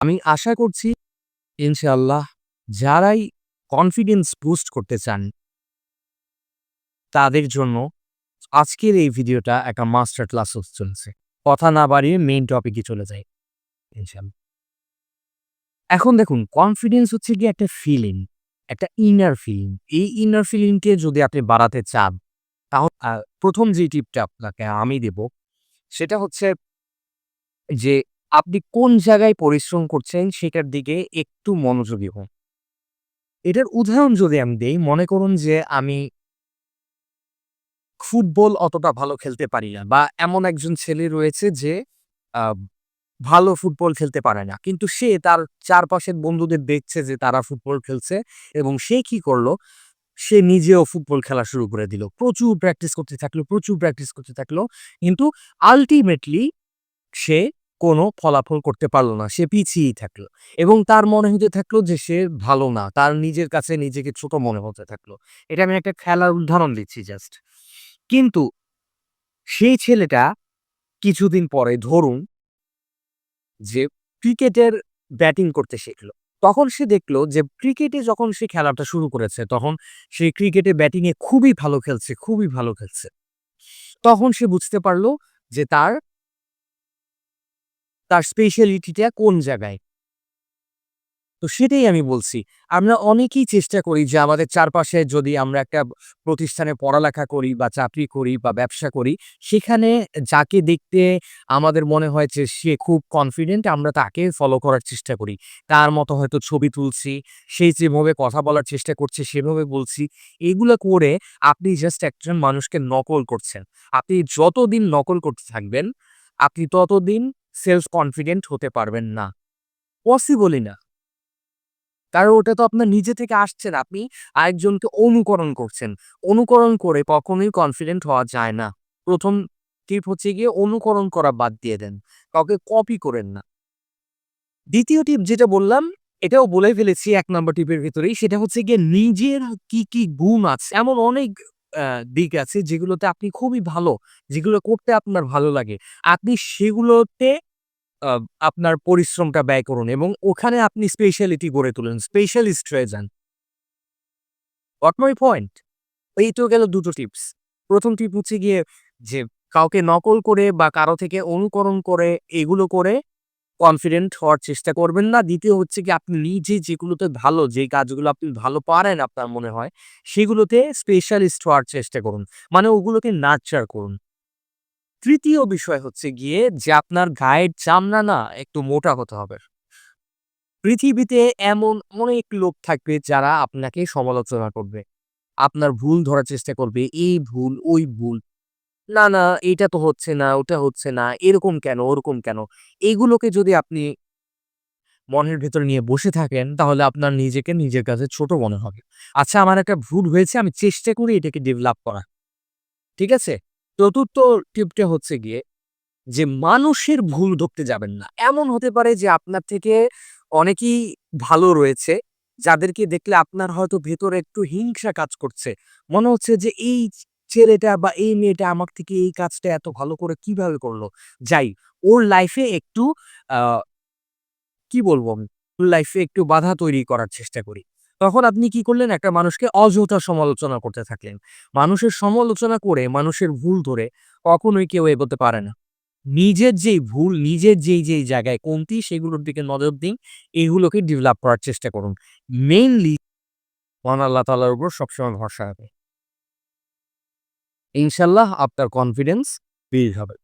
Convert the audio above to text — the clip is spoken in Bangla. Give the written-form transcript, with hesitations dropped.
আমি আশা করছি ইনশাআল্লাহ যারাই কনফিডেন্স বুস্ট করতে চান, তাদের জন্য আজকের এই ভিডিওটা একটা মাস্টার ক্লাস হতে চলেছে। কথা না বাড়িয়ে মেইন টপিকে চলে যাই ইনশাআল্লাহ। এখন দেখুন কনফিডেন্স হচ্ছে গিয়ে একটা ফিলিং, একটা ইনার ফিলিং। এই ইনার ফিলিংকে যদি আপনি বাড়াতে চান, তাহলে ১ম যে টিপটা আপনাকে আমি দেব, সেটা হচ্ছে যে আপনি কোন জায়গায় পরিশ্রম করছেন সেটার দিকে একটু মনোযোগী হন। এটার উদাহরণ যদি আমি দেই, মনে করুন যে আমি ফুটবল অতটা ভালো খেলতে পারি না বা এমন একজন ছেলে রয়েছে যে আ ভালো ফুটবল খেলতে পারে না। কিন্তু সে তার চারপাশের বন্ধুদের দেখছে যে তারা ফুটবল খেলছে এবং সে কি করলো? সে নিজেও ফুটবল খেলা শুরু করে দিল। প্রচুর প্র্যাকটিস করতে থাকলো, প্রচুর প্র্যাকটিস করতে থাকলো। কিন্তু আল্টিমেটলি সে কোনো ফলাফল করতে পারল না। সে পিছিয়েই থাকলো এবং তার মনে হতে থাকলো যে সে ভালো না। তার নিজের কাছে নিজেকে ছোট মনে হতে থাকলো। এটা আমি একটা খেলার উদাহরণ দিচ্ছি জাস্ট। কিন্তু সেই ছেলেটা কিছুদিন পরে ধরুন যে ক্রিকেটের ব্যাটিং করতে শিখলো। তখন সে দেখলো যে ক্রিকেটে যখন সে খেলাটা শুরু করেছে, তখন সে ক্রিকেটে ব্যাটিংয়ে খুবই ভালো খেলছে, খুবই ভালো খেলছে। তখন সে বুঝতে পারল যে তার স্পেশালিটিটা কোন জায়গায়। তো সেটাই আমি বলছি। আমরা অনেকেই চেষ্টা করি যে আমাদের চারপাশে যদি আমরা একটা প্রতিষ্ঠানে পড়ালেখা করি বা চাকরি করি বা ব্যবসা করি, সেখানে যাকে দেখতে আমাদের মনে হয় যে সে খুব কনফিডেন্ট, আমরা তাকে ফলো করার চেষ্টা করি। তার মতো হয়তো ছবি তুলছি, সে যেভাবে কথা বলার চেষ্টা করছে সেভাবে বলছি। এগুলা করে আপনি জাস্ট একজন মানুষকে নকল করছেন। আপনি যতদিন নকল করতে থাকবেন, আপনি ততদিন সেলফ কনফিডেন্ট হতে পারবেন না। পসিবলই না। কারণ ওটা তো আপনার নিজে থেকে আসছে না। আপনি আরেকজনকে অনুকরণ করছেন। অনুকরণ করে কখনোই কনফিডেন্ট হওয়া যায় না। ১ম টিপ হচ্ছে গিয়ে অনুকরণ করা বাদ দিয়ে দেন। কাউকে কপি করেন না। ২য় টিপ যেটা বললাম, এটাও বলে ফেলেছি ১ নাম্বার টিপের ভেতরেই। সেটা হচ্ছে গিয়ে নিজের কি গুণ আছে, এমন অনেক আ দিক আছে যেগুলোতে আপনি খুবই ভালো, যেগুলো করতে আপনার ভালো লাগে। আপনি সেগুলোতে আ আপনার পরিশ্রমটা ব্যয় করুন এবং ওখানে আপনি স্পেশালিটি গড়ে তুলুন। স্পেশালিস্ট হয়ে যান। Got my point? এই তো গেল ২ টো টিপস। ১ম টিপ হচ্ছে গিয়ে যে কাউকে নকল করে বা কারো থেকে অনুকরণ করে এগুলো করে কনফিডেন্ট হওয়ার চেষ্টা করবেন না। ২য় হচ্ছে গিয়ে আপনি নিজে যেগুলোতে ভালো, যে কাজগুলো আপনি ভালো পারেন আপনার মনে হয়, সেগুলোতে স্পেশালিস্ট হওয়ার চেষ্টা করুন। মানে ওগুলোকে নার্চার করুন। ৩য় বিষয় হচ্ছে গিয়ে যে আপনার গায়ের চামড়া না একটু মোটা হতে হবে। পৃথিবীতে এমন অনেক লোক থাকবে যারা আপনাকে সমালোচনা করবে। আপনার ভুল ধরার চেষ্টা করবে। এই ভুল, ওই ভুল। না, না এইটা তো হচ্ছে না, ওটা হচ্ছে না। এরকম কেন, ওরকম কেন? এগুলোকে যদি আপনি মনের ভেতর নিয়ে বসে থাকেন তাহলে আপনার নিজেকে নিজের কাছে ছোট মনে হবে। আচ্ছা আমার একটা ভুল হয়েছে আমি চেষ্টা করি এটাকে ডেভেলপ করার। ঠিক আছে? ৪র্থ টিপটা হচ্ছে গিয়ে যে মানুষের ভুল ধরতে যাবেন না। এমন হতে পারে যে আপনার থেকে অনেকেই ভালো রয়েছে, যাদেরকে দেখলে আপনার হয়তো ভেতরে একটু হিংসা কাজ করছে। মনে হচ্ছে যে এই ছেলেটা বা এই মেয়েটা আমার থেকে এই কাজটা এত ভালো করে কিভাবে করলো? যাই, ওর লাইফে একটু আ কি বলবো আমি? ওর লাইফে একটু বাধা তৈরি করার চেষ্টা করি। তখন আপনি কি করলেন? একটা মানুষকে অযথা সমালোচনা করতে থাকলেন। মানুষের সমালোচনা করে, মানুষের ভুল ধরে কখনোই কেউ এগোতে পারে না। নিজের যেই ভুল, নিজের যেই জায়গায় কমতি সেগুলোর দিকে নজর দিন। এগুলোকে ডেভেলপ করার চেষ্টা করুন। মেইনলি মহান আল্লাহ তাআলার উপর সবসময় ভরসা রাখুন। ইনশাআল্লাহ আপনার কনফিডেন্স বিল্ড হবে।